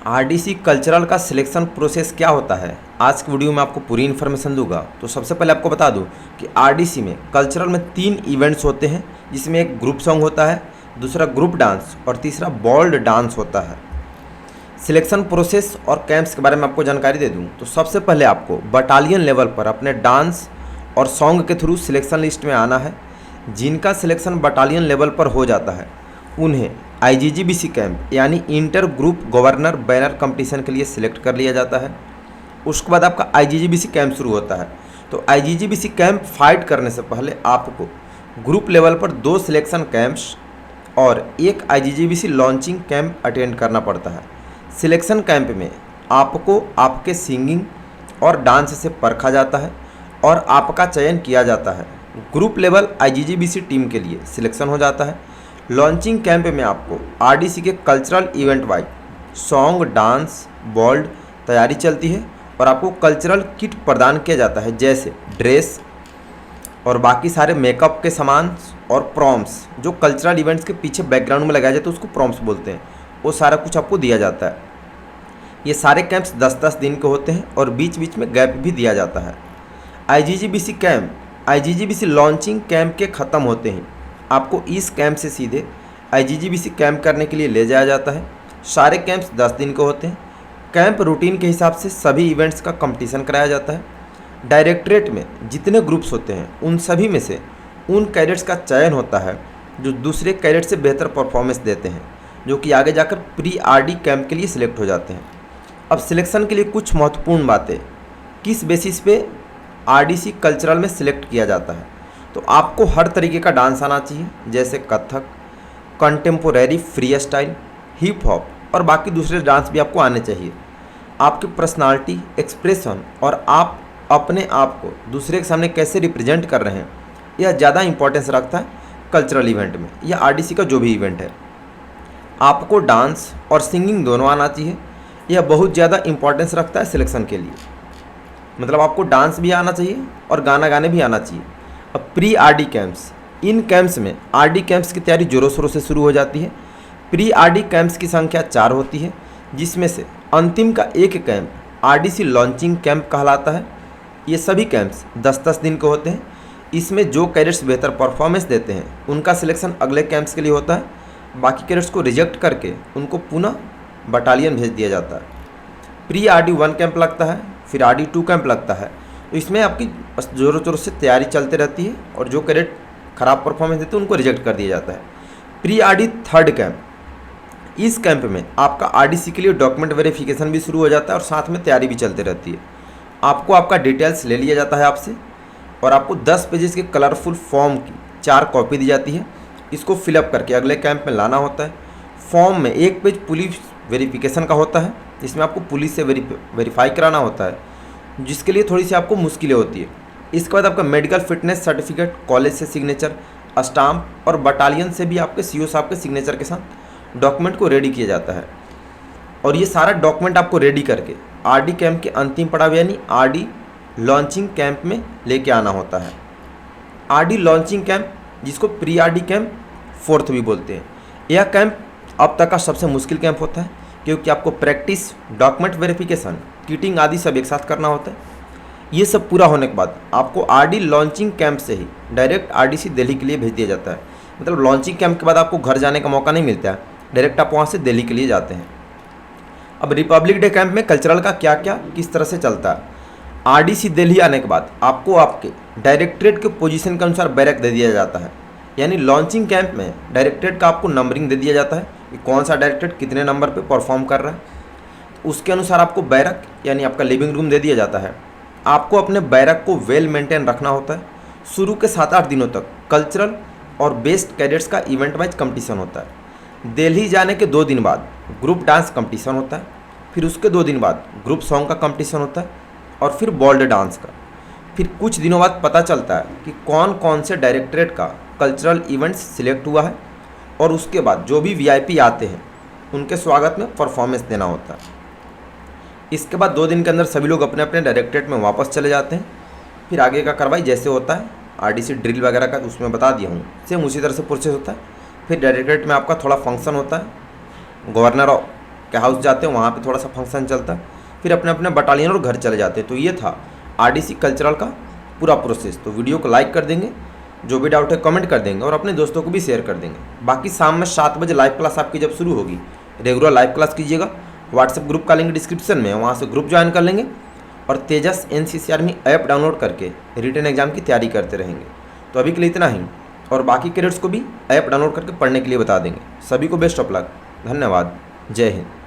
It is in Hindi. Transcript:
आरडीसी कल्चरल का सिलेक्शन प्रोसेस क्या होता है, आज की वीडियो में आपको पूरी इन्फॉर्मेशन दूंगा। तो सबसे पहले आपको बता दूं कि आरडीसी में कल्चरल में 3 इवेंट्स होते हैं, जिसमें एक ग्रुप सॉन्ग होता है, दूसरा ग्रुप डांस और तीसरा बॉल्ड डांस होता है। सिलेक्शन प्रोसेस और कैंप्स के बारे में आपको जानकारी दे दूं तो सबसे पहले आपको बटालियन लेवल पर अपने डांस और सॉन्ग के थ्रू सिलेक्शन लिस्ट में आना है। जिनका सिलेक्शन बटालियन लेवल पर हो जाता है उन्हें आईजीजीबीसी कैंप यानी inter group governor banner competition के लिए सिलेक्ट कर लिया जाता है। उसके बाद आपका आईजीजीबीसी कैंप शुरू होता है। तो आईजीजीबीसी कैंप फाइट करने से पहले आपको ग्रुप लेवल पर 2 सिलेक्शन कैंप्स और एक आईजीजीबीसी लॉन्चिंग कैंप अटेंड करना पड़ता है। सिलेक्शन कैंप में आपको आपके सिंगिंग और डांस से परखा जाता है और आपका चयन किया जाता है। ग्रुप लेवल आईजीजीबीसी टीम के लिए सिलेक्शन हो जाता है। लॉन्चिंग कैंप में आपको आरडीसी के cultural event wise song, dance, बॉल्ड तैयारी चलती है और आपको कल्चरल किट प्रदान किया जाता है, जैसे ड्रेस और बाकी सारे मेकअप के सामान और प्रॉम्प्स। जो कल्चरल इवेंट्स के पीछे बैकग्राउंड में लगाया जाता है उसको प्रॉम्प्स बोलते हैं, वो सारा कुछ आपको दिया जाता है। ये सारे कैंप्स 10-10 दिन के होते हैं और बीच बीच में गैप भी दिया जाता है। आईजीजीबीसी कैंप, आईजीजीबीसी लॉन्चिंग कैंप के ख़त्म होते ही आपको इस कैंप से सीधे आईजीजीबीसी कैंप करने के लिए ले जाया जाता है। सारे कैंप्स 10 दिन के होते हैं। कैंप रूटीन के हिसाब से सभी इवेंट्स का कंपटीशन कराया जाता है। डायरेक्टरेट में जितने ग्रुप्स होते हैं उन सभी में से उन कैडेट्स का चयन होता है जो दूसरे कैडेट से बेहतर परफॉर्मेंस देते हैं, जो कि आगे जाकर प्री आरडी कैंप के लिए सिलेक्ट हो जाते हैं। अब सिलेक्शन के लिए कुछ महत्वपूर्ण बातें, किस बेसिस पे आरडीसी कल्चरल में सिलेक्ट किया जाता है। तो आपको हर तरीके का डांस आना चाहिए, जैसे Kathak, contemporary, free style, hip hop और बाकी दूसरे डांस भी आपको आने चाहिए। आपकी पर्सनालिटी, एक्सप्रेशन और आप अपने आप को दूसरे के सामने कैसे रिप्रेजेंट कर रहे हैं, यह ज़्यादा इंपॉर्टेंस रखता है कल्चरल इवेंट में या आरडीसी का जो भी इवेंट है। आपको डांस और सिंगिंग दोनों आना चाहिए, यह बहुत ज़्यादा इंपॉर्टेंस रखता है सिलेक्शन के लिए। मतलब आपको डांस भी आना चाहिए और गाना गाने भी आना चाहिए। अब प्री आरडी कैंप्स, इन कैंप्स में आरडी कैंप्स की तैयारी जोरों शोरों से शुरू हो जाती है। प्री आरडी कैंप्स की संख्या 4 होती है, जिसमें से अंतिम का एक कैंप आरडीसी लॉन्चिंग कैंप कहलाता है। ये सभी कैंप्स 10-10 दिन के होते हैं। इसमें जो कैडेट्स बेहतर परफॉर्मेंस देते हैं उनका सिलेक्शन अगले कैंप्स के लिए होता है। बाकी कैडेट्स को रिजेक्ट करके उनको पुनः बटालियन भेज दिया जाता है। प्री आरडी 1 कैंप लगता है, फिर आरडी 2 कैंप लगता है। तो इसमें आपकी जोरों शोरों से तैयारी चलते रहती है और जो कैडेट खराब परफॉर्मेंस देते हैं उनको रिजेक्ट कर दिया जाता है। प्री आरडी 3rd कैंप, इस कैंप में आपका आरडीसी के लिए डॉक्यूमेंट वेरिफिकेशन भी शुरू हो जाता है और साथ में तैयारी भी चलती रहती है। आपको आपका डिटेल्स ले लिया जाता है आपसे और आपको 10 पेजेस के कलरफुल फॉर्म की 4 कॉपी दी जाती है। इसको फिलअप करके अगले कैंप में लाना होता है। फॉर्म में 1 पेज पुलिस वेरिफिकेशन का होता है, जिसमें आपको पुलिस से वेरीफाई कराना होता है, जिसके लिए थोड़ी सी आपको मुश्किलें होती है। इसके बाद आपका मेडिकल फिटनेस सर्टिफिकेट, कॉलेज से सिग्नेचर, स्टाम्प और बटालियन से भी आपके सीओ साहब के सिग्नेचर के साथ डॉक्यूमेंट को रेडी किया जाता है। और ये सारा डॉक्यूमेंट आपको रेडी करके आरडी कैंप के अंतिम पड़ाव यानी आरडी लॉन्चिंग कैंप में लेके आना होता है। आरडी लॉन्चिंग कैंप, जिसको प्री आरडी कैंप 4th भी बोलते हैं, यह कैंप अब तक का सबसे मुश्किल कैंप होता है, क्योंकि आपको प्रैक्टिस, डॉक्यूमेंट वेरिफिकेशन, किटिंग आदि सब एक साथ करना होता है। ये सब पूरा होने के बाद आपको आरडी लॉन्चिंग कैंप से ही डायरेक्ट आरडीसी दिल्ली के लिए भेज दिया जाता है। मतलब लॉन्चिंग कैंप के बाद आपको घर जाने का मौका नहीं मिलता है, डायरेक्ट आप वहाँ से दिल्ली के लिए जाते हैं। अब रिपब्लिक डे कैंप में कल्चरल का क्या क्या किस तरह से चलता है। आरडीसी दिल्ली आने के बाद आपको आपके डायरेक्टरेट के पोजीशन के अनुसार बैरक दे दिया जाता है। यानी लॉन्चिंग कैंप में डायरेक्टरेट का आपको नंबरिंग दे दिया जाता है कि कौन सा डायरेक्टरेट कितने नंबर पे परफॉर्म कर रहा है। उसके अनुसार आपको बैरक यानी आपका लिविंग रूम दे दिया जाता है। आपको अपने बैरक को वेल मेंटेन रखना होता है। शुरू के 7-8 दिनों तक कल्चरल और बेस्ट कैडेट्स का इवेंट वाइज कंपटीशन होता है। दिल्ली जाने के 2 दिन बाद ग्रुप डांस कंपटीशन होता है, फिर उसके 2 दिन बाद ग्रुप सॉन्ग का कंपटीशन होता है और फिर बॉल्ड डांस का। फिर कुछ दिनों बाद पता चलता है कि कौन कौन से डायरेक्टरेट का कल्चरल इवेंट्स सिलेक्ट हुआ है और उसके बाद जो भी वीआईपी आते हैं उनके स्वागत में परफॉर्मेंस देना होता है। इसके बाद 2 दिन के अंदर सभी लोग अपने अपने डायरेक्टरेट में वापस चले जाते हैं। फिर आगे का कार्रवाई जैसे होता है आरडीसी ड्रिल वगैरह का उसमें बता दिया हूँ, सेम उसी तरह से प्रोसेस होता है। फिर डायरेक्टरेट में आपका थोड़ा फंक्शन होता है, गवर्नर के हाउस जाते, वहाँ पे थोड़ा सा फंक्शन चलता, फिर अपने अपने बटालियन और घर चले जाते। तो ये था आरडीसी कल्चरल का पूरा प्रोसेस। तो वीडियो को लाइक कर देंगे, जो भी डाउट है कमेंट कर देंगे और अपने दोस्तों को भी शेयर कर देंगे। बाकी शाम में 7 बजे लाइव क्लास आपकी जब शुरू होगी, रेगुलर लाइव क्लास कीजिएगा। व्हाट्सएप ग्रुप का लिंक डिस्क्रिप्शन में है, वहाँ से ग्रुप ज्वाइन कर लेंगे और तेजस एनसीसी आर्मी ऐप डाउनलोड करके रिटन एग्जाम की तैयारी करते रहेंगे। तो अभी के लिए इतना ही, और बाकी कैडेट्स को भी ऐप डाउनलोड करके पढ़ने के लिए बता देंगे। सभी को बेस्ट ऑफ लक। धन्यवाद। जय हिंद।